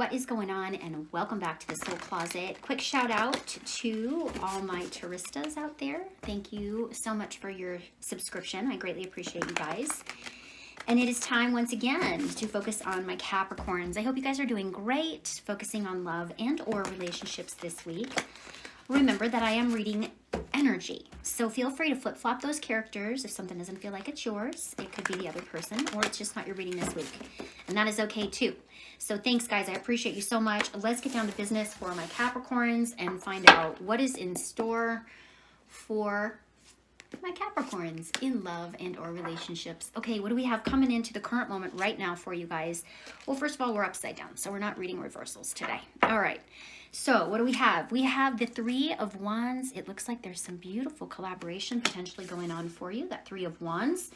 what is going on? And welcome back to the Soul Closet. Quick shout out to all my Taristas out there. Thank you so much for your subscription. I greatly appreciate you guys. And it is time once again to focus on my Capricorns. I hope you guys are doing great, focusing on love and or relationships this week. Remember that I am reading energy, so feel free to flip-flop those characters if something doesn't feel like it's yours. It could be the other person, or it's just not your reading this week, and that is okay too. So thanks guys, I appreciate you so much. Let's get down to business for my Capricorns and find out what is in store for my Capricorns in love and or relationships. Okay, what do we have coming into the current moment right now for you guys? Well, first of all, we're upside down, so we're not reading reversals today. All right, so what do we have? We have the Three of Wands. It looks like there's some beautiful collaboration potentially going on for you. That Three of Wands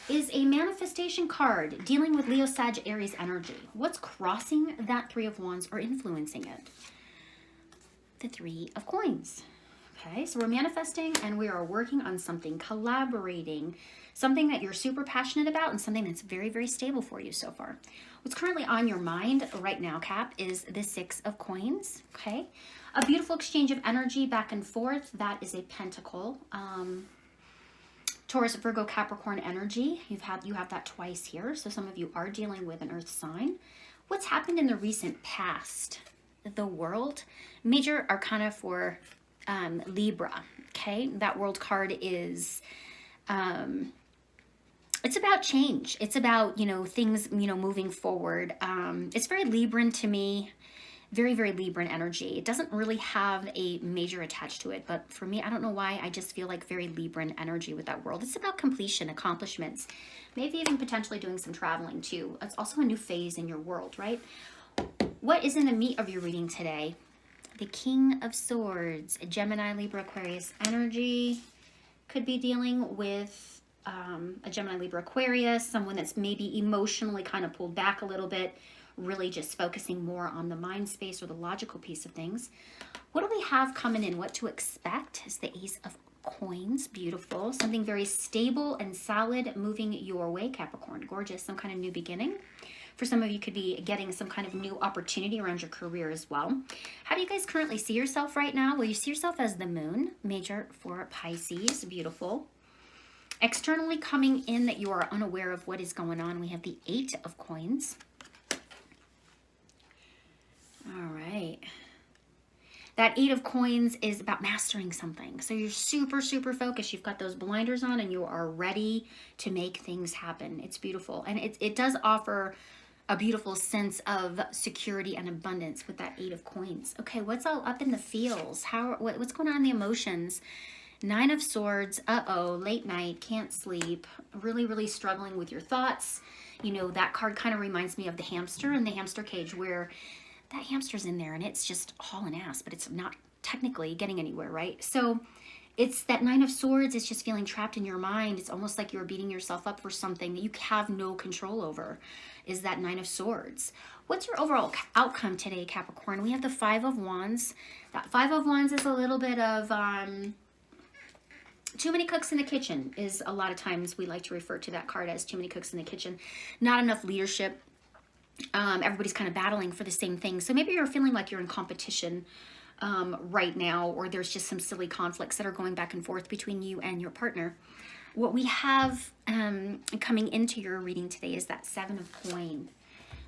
is a manifestation card dealing with Leo, Sag, Aries energy. What's crossing that Three of Wands or influencing it? The Three of Coins. Okay, so we're manifesting and we are working on something, collaborating, something that you're super passionate about and something that's very, very stable for you so far. What's currently on your mind right now, Cap, is the Six of Coins, okay? A beautiful exchange of energy back and forth. That is a pentacle. Taurus, Virgo, Capricorn energy. You have that twice here. So some of you are dealing with an earth sign. What's happened in the recent past? The World. Major arcana for Libra, okay? That World card is, it's about change. It's about, things, moving forward. It's very Libran to me. Very, very Libran energy. It doesn't really have a major attached to it, but for me, I don't know why, I just feel like very Libran energy with that World. It's about completion, accomplishments, maybe even potentially doing some traveling too. It's also a new phase in your world, right? What is in the meat of your reading today? The King of Swords, a Gemini, Libra, Aquarius energy. Could be dealing with a Gemini, Libra, Aquarius, someone that's maybe emotionally kind of pulled back a little bit, really just focusing more on the mind space or the logical piece of things. What do we have coming in? What to expect is the Ace of Coins. Beautiful. Something very stable and solid moving your way, Capricorn. Gorgeous. Some kind of new beginning. For some of you, could be getting some kind of new opportunity around your career as well. How do you guys currently see yourself right now? Well, you see yourself as the Moon, major for Pisces. Beautiful. Externally coming in that you are unaware of what is going on, we have the Eight of Coins. All right. That Eight of Coins is about mastering something. So you're super, super focused. You've got those blinders on and you are ready to make things happen. It's beautiful. And it does offer a beautiful sense of security and abundance with that Eight of Coins. Okay, what's all up in the feels? What's going on in the emotions? Nine of Swords. Uh-oh, late night, can't sleep. Really, really struggling with your thoughts. That card kind of reminds me of the hamster in the hamster cage, where that hamster's in there and it's just hauling ass, but it's not technically getting anywhere, right? So it's that Nine of Swords is just feeling trapped in your mind. It's almost like you're beating yourself up for something that you have no control over, is that Nine of Swords. What's your overall outcome today, Capricorn? We have the Five of Wands. That Five of Wands is a little bit of too many cooks in the kitchen, is a lot of times we like to refer to that card as too many cooks in the kitchen. Not enough leadership. Everybody's kind of battling for the same thing. So maybe you're feeling like you're in competition right now, or there's just some silly conflicts that are going back and forth between you and your partner. What we have coming into your reading today is that Seven of Coins,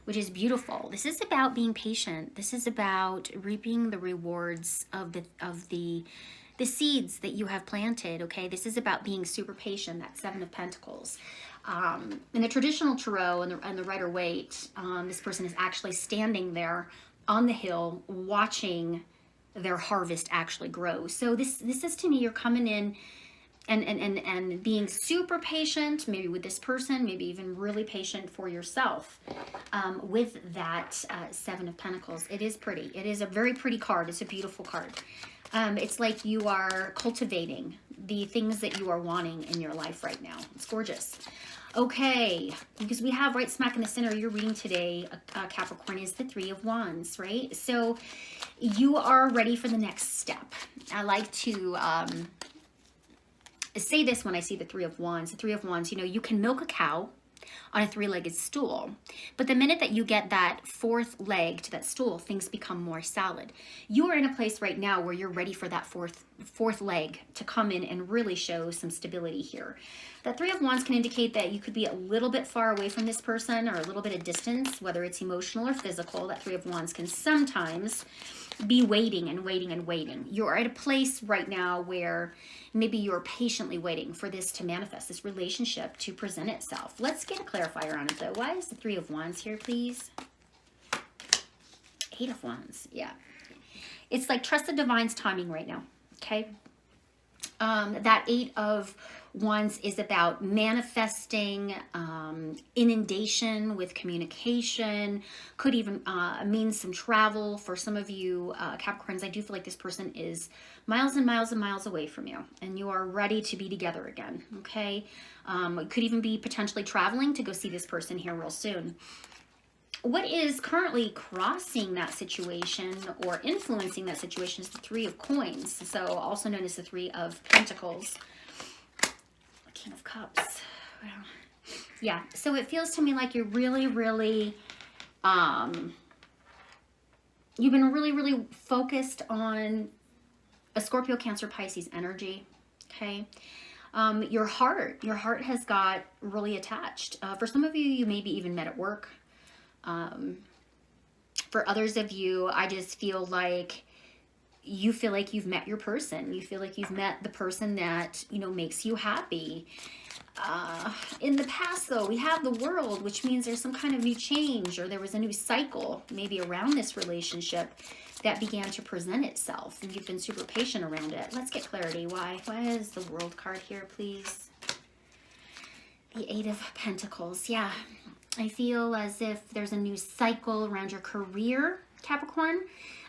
which is beautiful. This is about being patient. This is about reaping the rewards of the seeds that you have planted, okay? This is about being super patient, that Seven of Pentacles. In the traditional tarot and the Rider-Waite, this person is actually standing there on the hill watching their harvest actually grow. So this is, to me, you're coming in and being super patient, maybe with this person, maybe even really patient for yourself with that Seven of Pentacles. It is pretty. It is a very pretty card. It's a beautiful card. It's like you are cultivating the things that you are wanting in your life right now. It's gorgeous. Okay, because we have right smack in the center of your reading today, Capricorn, is the Three of Wands, right? So you are ready for the next step. I like to say this when I see the Three of Wands. The Three of Wands, you can milk a cow on a three-legged stool. But the minute that you get that fourth leg to that stool, things become more solid. You are in a place right now where you're ready for that fourth leg to come in and really show some stability here. That Three of Wands can indicate that you could be a little bit far away from this person or a little bit of distance, whether it's emotional or physical. That Three of Wands can sometimes be waiting and waiting and waiting. You're at a place right now where maybe you're patiently waiting for this to manifest, this relationship to present itself. Let's get a clarifier on it though. Why is the Three of Wands here, please? Eight of Wands, yeah. It's like trust the divine's timing right now, okay? That Eight of Wands is about manifesting, inundation with communication, could even mean some travel. For some of you Capricorns, I do feel like this person is miles and miles and miles away from you, and you are ready to be together again, okay? It could even be potentially traveling to go see this person here real soon. What is currently crossing that situation or influencing that situation is the Three of Coins, so also known as the Three of Pentacles. King of Cups. Wow. Yeah, so it feels to me like you're really, really, you've been really, really focused on a Scorpio, Cancer, Pisces energy, okay? Your heart has got really attached. For some of you, you maybe even met at work. For others of you, I just feel like you feel like you've met your person. You feel like you've met the person that, you know, makes you happy. In the past, though, we have the World, which means there's some kind of new change, or there was a new cycle maybe around this relationship that began to present itself, and you've been super patient around it. Let's get clarity. Why is the World card here, please? The Eight of Pentacles. Yeah, I feel as if there's a new cycle around your career, Capricorn.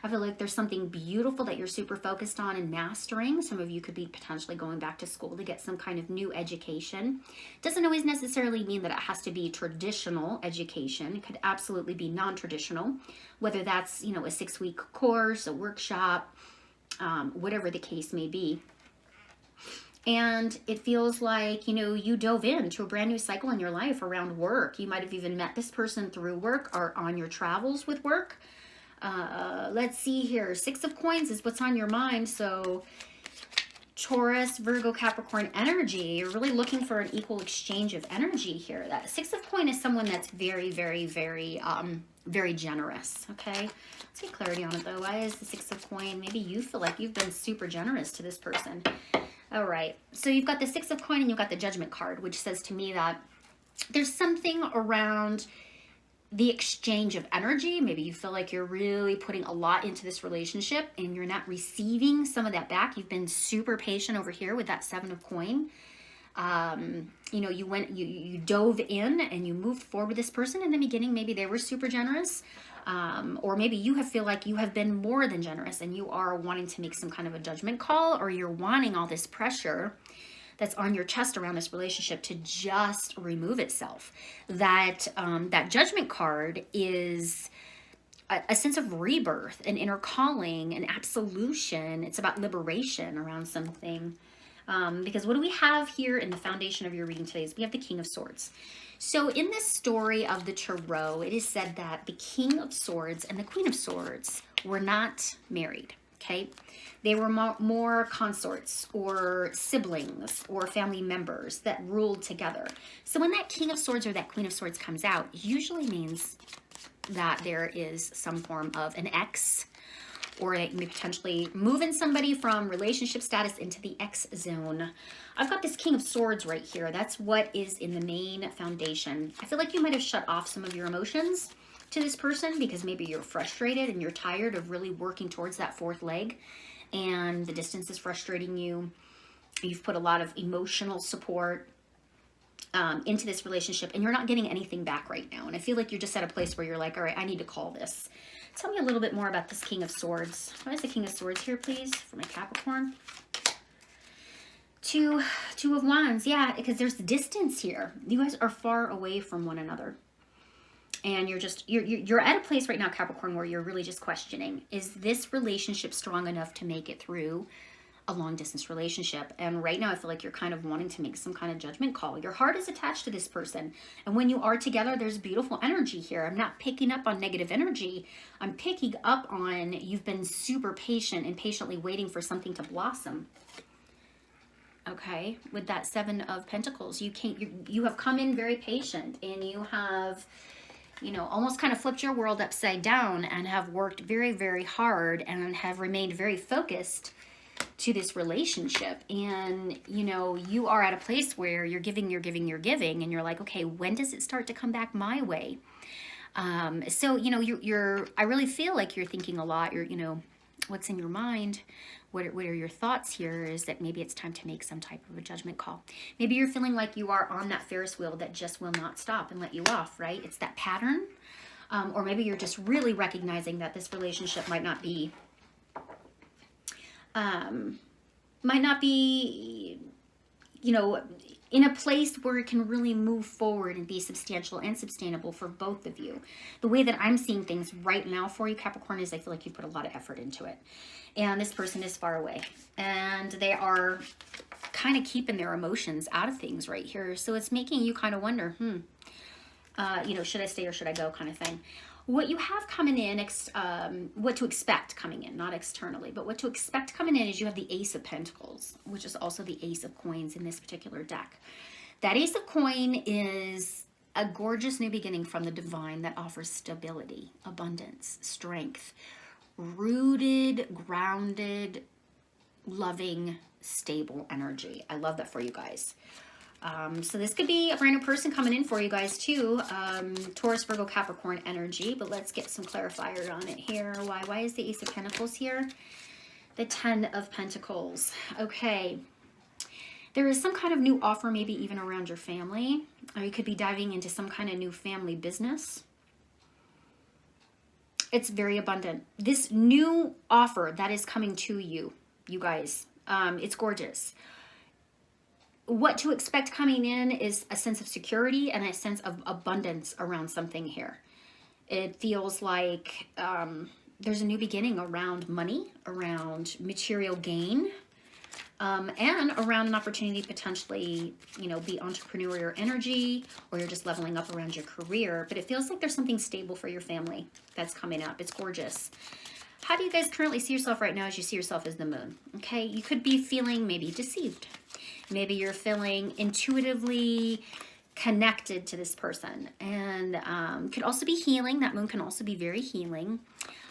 I feel like there's something beautiful that you're super focused on and mastering. Some of you could be potentially going back to school to get some kind of new education. Doesn't always necessarily mean that it has to be traditional education. It could absolutely be non-traditional, whether that's, you know, a 6-week course, a workshop, whatever the case may be. And it feels like, you know, you dove into a brand new cycle in your life around work. You might have even met this person through work or on your travels with work. Let's see here. Six of Coins is what's on your mind. So Taurus, Virgo, Capricorn energy. You're really looking for an equal exchange of energy here. That Six of Coins is someone that's very, very, very, very generous. Okay. Let's get clarity on it though. Why is the Six of Coins? Maybe you feel like you've been super generous to this person. All right. So you've got the Six of Coins and you've got the Judgment card, which says to me that there's something around the exchange of energy. Maybe you feel like you're really putting a lot into this relationship and you're not receiving some of that back. You've been super patient over here with that Seven of Coins. You know, you dove in and you moved forward with this person in the beginning. Maybe they were super generous. Or maybe you feel like you have been more than generous and you are wanting to make some kind of a judgment call, or you're wanting all this pressure that's on your chest around this relationship to just remove itself. That that Judgment card is a sense of rebirth, an inner calling, an absolution. It's about liberation around something. Because what do we have here in the foundation of your reading today is we have the King of Swords. So in this story of the Tarot, it is said that the King of Swords and the Queen of Swords were not married, okay? They were more consorts or siblings or family members that ruled together. So when that King of Swords or that Queen of Swords comes out, it usually means that there is some form of an ex, or it may potentially moving somebody from relationship status into the X zone. I've got this King of Swords right here. That's what is in the main foundation. I feel like you might have shut off some of your emotions to this person because maybe you're frustrated and you're tired of really working towards that fourth leg, and the distance is frustrating you. You've put a lot of emotional support into this relationship and you're not getting anything back right now. And I feel like you're just at a place where you're like, all right, I need to call this. Tell me a little bit more about this King of Swords. Why is the King of Swords here, please, for my Capricorn? Two of Wands. Yeah, because there's distance here. You guys are far away from one another. And you're at a place right now, Capricorn, where you're really just questioning, is this relationship strong enough to make it through a long distance relationship. And right now I feel like you're kind of wanting to make some kind of judgment call. Your heart is attached to this person. And when you are together, there's beautiful energy here. I'm not picking up on negative energy. I'm picking up on you've been super patient and patiently waiting for something to blossom. Okay, with that Seven of Pentacles, you have come in very patient, and you have, you know, almost kind of flipped your world upside down and have worked very, very hard and have remained very focused to this relationship. And, you know, you are at a place where you're giving, and you're like, okay, when does it start to come back my way? So, you know, I really feel like you're thinking a lot. You know, what's in your mind? What are your thoughts here is that maybe it's time to make some type of a judgment call. Maybe you're feeling like you are on that Ferris wheel that just will not stop and let you off, right? It's that pattern. Or maybe you're just really recognizing that this relationship might not be, you know, in a place where it can really move forward and be substantial and sustainable for both of you. The way that I'm seeing things right now for you, Capricorn, is I feel like you put a lot of effort into it. And this person is far away. And they are kind of keeping their emotions out of things right here. So it's making you kind of wonder, you know, should I stay or should I go kind of thing. What you have coming in, what to expect coming in, not externally, but what to expect coming in is you have the Ace of Pentacles, which is also the Ace of Coins in this particular deck. That Ace of Coin is a gorgeous new beginning from the divine that offers stability, abundance, strength, rooted, grounded, loving, stable energy. I love that for you guys. So this could be a brand new person coming in for you guys too. Taurus, Virgo, Capricorn energy, but let's get some clarifier on it here. Why is the Ace of Pentacles here? The Ten of Pentacles. Okay. There is some kind of new offer, maybe even around your family, or you could be diving into some kind of new family business. It's very abundant. This new offer that is coming to you, you guys, it's gorgeous. What to expect coming in is a sense of security and a sense of abundance around something here. It feels like there's a new beginning around money, around material gain, and around an opportunity to potentially, you know, be entrepreneurial energy, or you're just leveling up around your career. But it feels like there's something stable for your family that's coming up. It's gorgeous. How do you guys currently see yourself right now as you see yourself as the moon? Okay, you could be feeling maybe deceived. Maybe you're feeling intuitively connected to this person, and could also be healing. That moon can also be very healing.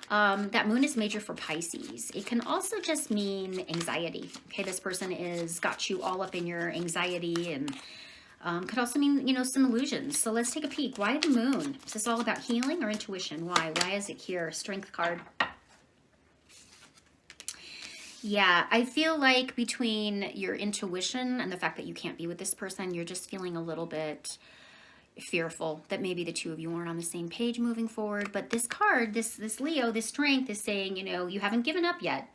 That moon is major for Pisces. It can also just mean anxiety. Okay, this person is got you all up in your anxiety, and could also mean, you know, some illusions. So let's take a peek. Why the moon? Is this all about healing or intuition? Why is it here? Strength card. Yeah, I feel like between your intuition and the fact that you can't be with this person, you're just feeling a little bit fearful that maybe the two of you aren't on the same page moving forward. But this card, this Leo, this strength is saying, you know, you haven't given up yet.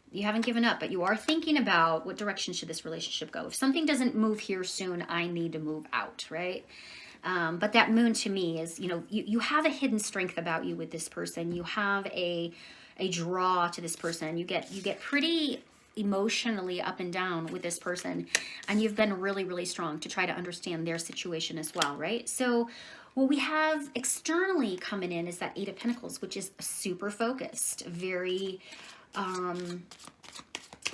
You haven't given up, but you are thinking about what direction should this relationship go. If something doesn't move here soon, I need to move out, right? But that moon to me is, you know, you have a hidden strength about you with this person. You have a draw to this person. You get pretty emotionally up and down with this person, and you've been really, really strong to try to understand their situation as well, right? So what we have externally coming in is that Eight of Pentacles, which is super focused, very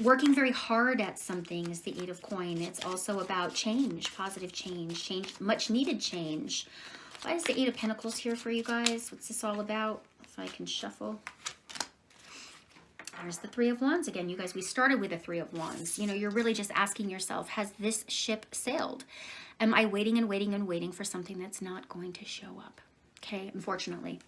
working very hard at something, is the Eight of Coin. It's also about change, positive change, much needed change. Why is the Eight of Pentacles here for you guys? What's this all about? If I can shuffle. There's the Three of Wands again. You guys, we started with the Three of Wands. You know, you're really just asking yourself, has this ship sailed? Am I waiting and waiting and waiting for something that's not going to show up? Okay, unfortunately.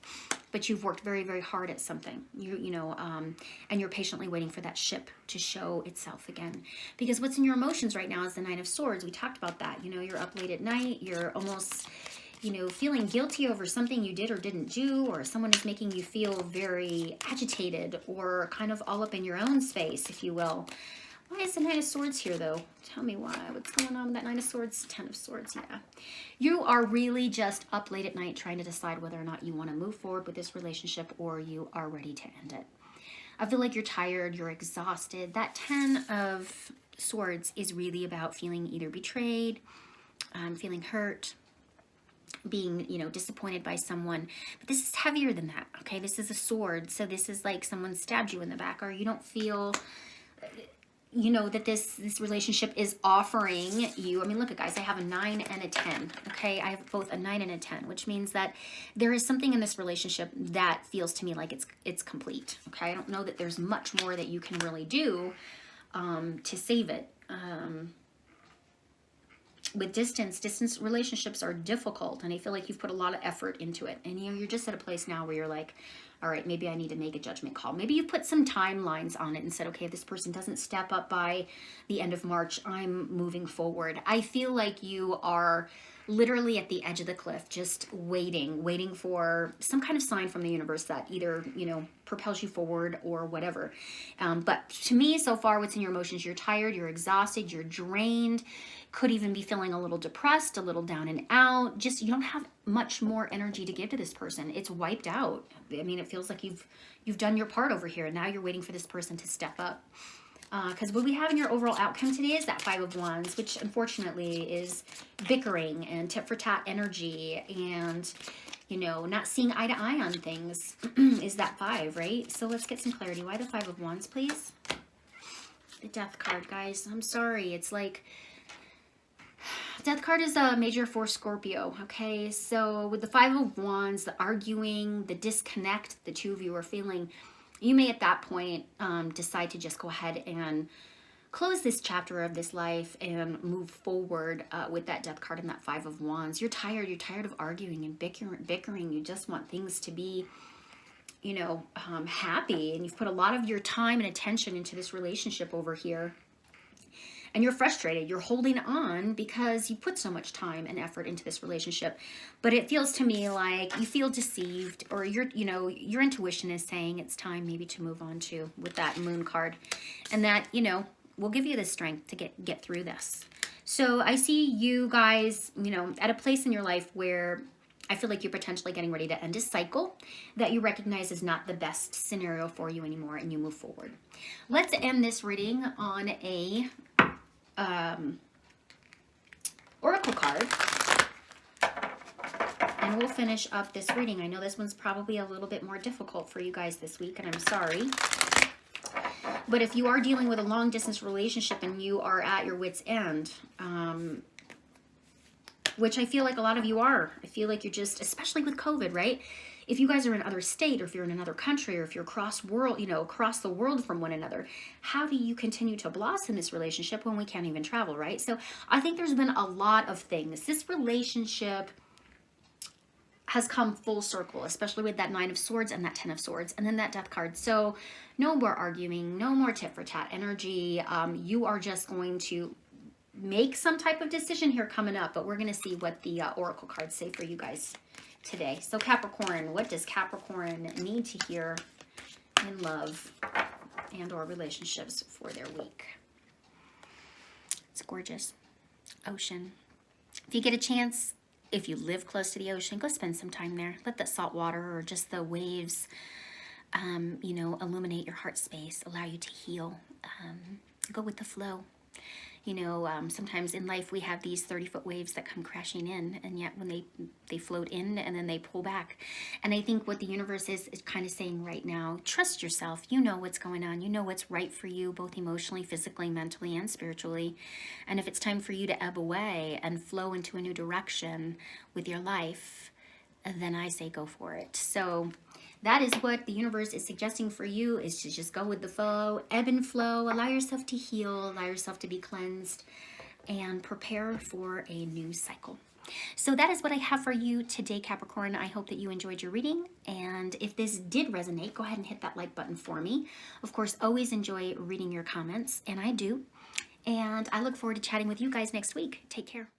But you've worked very, very hard at something, and you're patiently waiting for that ship to show itself again. Because what's in your emotions right now is the Nine of Swords. We talked about that. You know, you're up late at night. You're almost, you know, feeling guilty over something you did or didn't do, or someone is making you feel very agitated or kind of all up in your own space, if you will. Why is the Nine of Swords here, though? Tell me why. What's going on with that Nine of Swords? Ten of Swords, yeah. You are really just up late at night trying to decide whether or not you want to move forward with this relationship or you are ready to end it. I feel like you're tired, you're exhausted. That 10 of Swords is really about feeling either betrayed, feeling hurt, being, you know, disappointed by someone. But this is heavier than that, okay? This is a sword. So this is like someone stabbed you in the back, or you don't feel, you know, that this relationship is offering you. I mean, look at, guys, I have a 9 and a 10, okay? I have both a 9 and a 10, which means that there is something in this relationship that feels to me like it's complete, okay? I don't know that there's much more that you can really do to save it. With distance relationships are difficult, and I feel like you've put a lot of effort into it, and you know, you're just at a place now where you're like, all right, maybe I need to make a judgment call. Maybe you've put some timelines on it and said, okay, if this person doesn't step up by the end of March, I'm moving forward. I feel like you are literally at the edge of the cliff, just waiting for some kind of sign from the universe that either, you know, propels you forward or whatever. But to me, so far, what's in your emotions, you're tired, you're exhausted, you're drained, could even be feeling a little depressed, a little down and out. Just, you don't have much more energy to give to this person. It's wiped out. I mean, it feels like you've done your part over here, and now you're waiting for this person to step up. Because what we have in your overall outcome today is that 5 of Wands, which unfortunately is bickering and tit for tat energy, and, you know, not seeing eye to eye on things is that 5, right? So let's get some clarity. Why the 5 of Wands, please? The Death card, guys. I'm sorry. It's like, Death card is a major for Scorpio, okay? So with the 5 of Wands, the arguing, the disconnect the two of you are feeling, you may at that point decide to just go ahead and close this chapter of this life and move forward with that Death card and that 5 of Wands. You're tired of arguing and bickering. You just want things to be, you know, happy, and you've put a lot of your time and attention into this relationship over here. And you're frustrated, you're holding on because you put so much time and effort into this relationship. But it feels to me like you feel deceived, or you know, your intuition is saying it's time maybe to move on to with that Moon card. And that, you know, will give you the strength to get through this. So I see you guys, you know, at a place in your life where I feel like you're potentially getting ready to end a cycle that you recognize is not the best scenario for you anymore, and you move forward. Let's end this reading on a oracle card, and we'll finish up this reading. I know this one's probably a little bit more difficult for you guys this week, and I'm sorry. But if you are dealing with a long distance relationship and you are at your wit's end, which I feel like a lot of you are, I feel like you're just, especially with COVID, right? If you guys are in another state, or if you're in another country, or if you're across world, you know, across the world from one another, how do you continue to blossom this relationship when we can't even travel, right? So I think there's been a lot of things. This relationship has come full circle, especially with that 9 of Swords and that 10 of Swords, and then that Death card. So no more arguing, no more tit for tat energy. You are just going to make some type of decision here coming up, but we're going to see what the oracle cards say for you guys today. So Capricorn, what does Capricorn need to hear in love and or relationships for their week? It's gorgeous. Ocean. If you get a chance, if you live close to the ocean, go spend some time there. Let the salt water or just the waves, you know, illuminate your heart space, allow you to heal. Go with the flow. You know, sometimes in life we have these 30-foot waves that come crashing in, and yet when they float in and then they pull back. And I think what the universe is kind of saying right now, trust yourself. You know what's going on. You know what's right for you, both emotionally, physically, mentally, and spiritually. And if it's time for you to ebb away and flow into a new direction with your life, then I say go for it. So that is what the universe is suggesting for you, is to just go with the flow, ebb and flow, allow yourself to heal, allow yourself to be cleansed, and prepare for a new cycle. So that is what I have for you today, Capricorn. I hope that you enjoyed your reading, and if this did resonate, go ahead and hit that like button for me. Of course, always enjoy reading your comments, and I do. And I look forward to chatting with you guys next week. Take care.